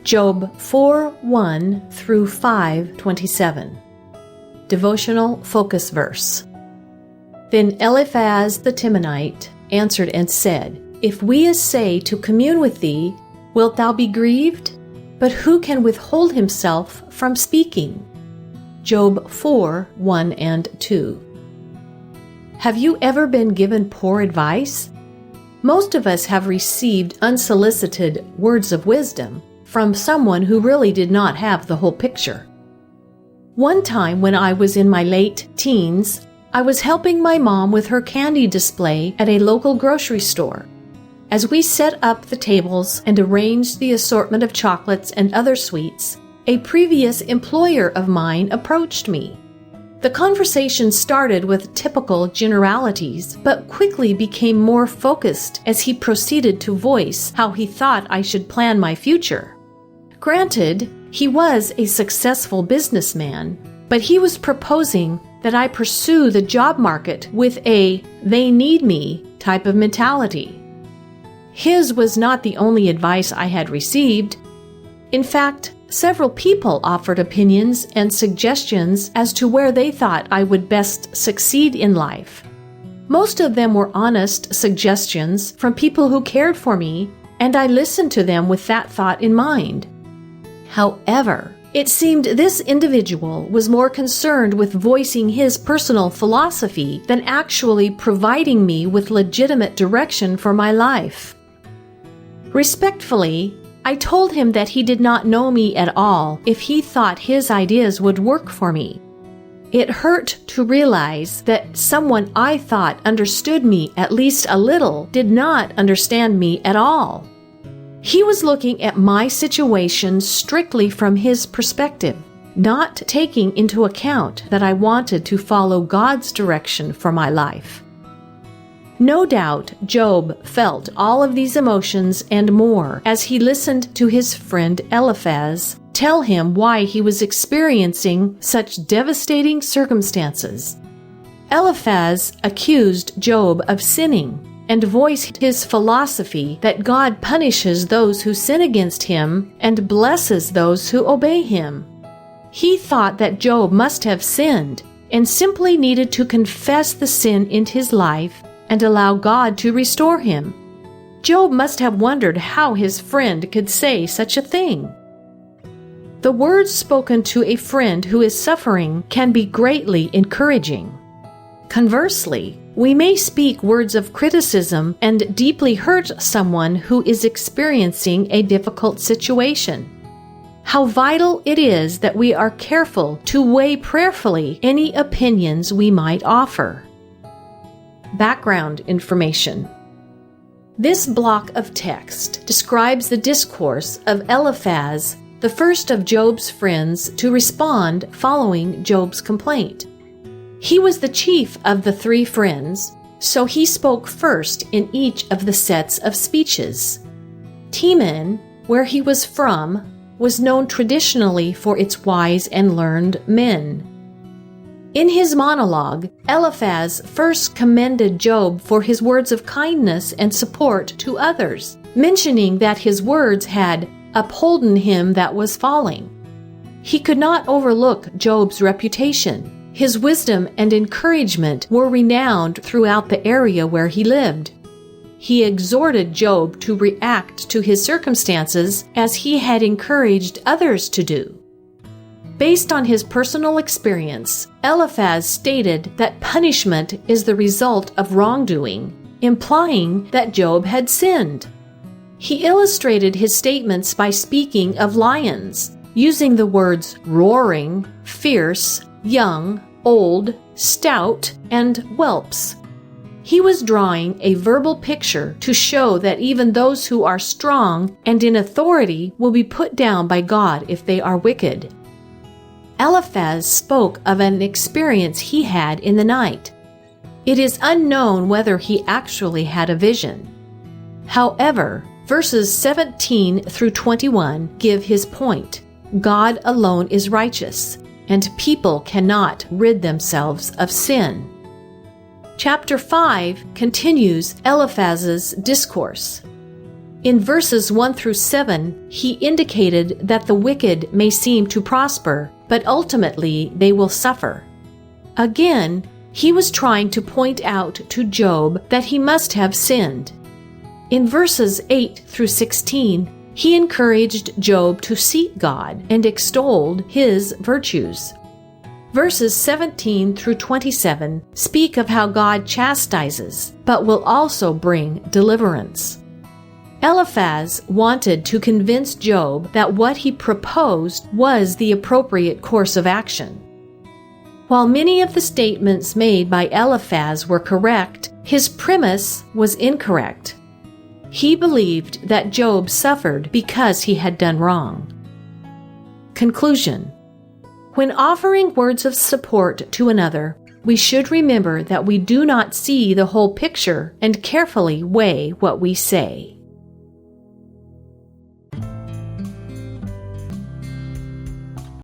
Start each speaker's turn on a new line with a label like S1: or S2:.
S1: Job 4:1 through 5:27. Devotional focus verse. Then Eliphaz the Temanite answered and said, If we assay to commune with thee, wilt thou be grieved? But who can withhold himself from speaking? Job 4:1 and 2. Have you ever been given poor advice? Most of us have received unsolicited words of wisdom from someone who really did not have the whole picture. One time when I was in my late teens, I was helping my mom with her candy display at a local grocery store. As we set up the tables and arranged the assortment of chocolates and other sweets, a previous employer of mine approached me. The conversation started with typical generalities, but quickly became more focused as he proceeded to voice how he thought I should plan my future. Granted, he was a successful businessman, but he was proposing that I pursue the job market with a "they need me" type of mentality. His was not the only advice I had received. In fact, several people offered opinions and suggestions as to where they thought I would best succeed in life. Most of them were honest suggestions from people who cared for me, and I listened to them with that thought in mind. However, it seemed this individual was more concerned with voicing his personal philosophy than actually providing me with legitimate direction for my life. Respectfully, I told him that he did not know me at all if he thought his ideas would work for me. It hurt to realize that someone I thought understood me at least a little did not understand me at all. He was looking at my situation strictly from his perspective, not taking into account that I wanted to follow God's direction for my life. No doubt Job felt all of these emotions and more as he listened to his friend Eliphaz tell him why he was experiencing such devastating circumstances. Eliphaz accused Job of sinning and voiced his philosophy that God punishes those who sin against him and blesses those who obey him. He thought that Job must have sinned and simply needed to confess the sin in his life and allow God to restore him. Job must have wondered how his friend could say such a thing. The words spoken to a friend who is suffering can be greatly encouraging. Conversely, we may speak words of criticism and deeply hurt someone who is experiencing a difficult situation. How vital it is that we are careful to weigh prayerfully any opinions we might offer. Background information. This block of text describes the discourse of Eliphaz, the first of Job's friends to respond following Job's complaint. He was the chief of the three friends, so he spoke first in each of the sets of speeches. Teman, where he was from, was known traditionally for its wise and learned men. In his monologue, Eliphaz first commended Job for his words of kindness and support to others, mentioning that his words had upholden him that was falling. He could not overlook Job's reputation. His wisdom and encouragement were renowned throughout the area where he lived. He exhorted Job to react to his circumstances as he had encouraged others to do. Based on his personal experience, Eliphaz stated that punishment is the result of wrongdoing, implying that Job had sinned. He illustrated his statements by speaking of lions, using the words roaring, fierce, young, old, stout, and whelps. He was drawing a verbal picture to show that even those who are strong and in authority will be put down by God if they are wicked. Eliphaz spoke of an experience he had in the night. It is unknown whether he actually had a vision. However, verses 17 through 21 give his point. God alone is righteous, and people cannot rid themselves of sin. Chapter 5 continues Eliphaz's discourse. In verses 1 through 7, he indicated that the wicked may seem to prosper, but ultimately they will suffer. Again, he was trying to point out to Job that he must have sinned. In verses 8 through 16, he encouraged Job to seek God and extolled his virtues. Verses 17 through 27 speak of how God chastises, but will also bring deliverance. Eliphaz wanted to convince Job that what he proposed was the appropriate course of action. While many of the statements made by Eliphaz were correct, his premise was incorrect. He believed that Job suffered because he had done wrong. Conclusion: when offering words of support to another, we should remember that we do not see the whole picture and carefully weigh what we say.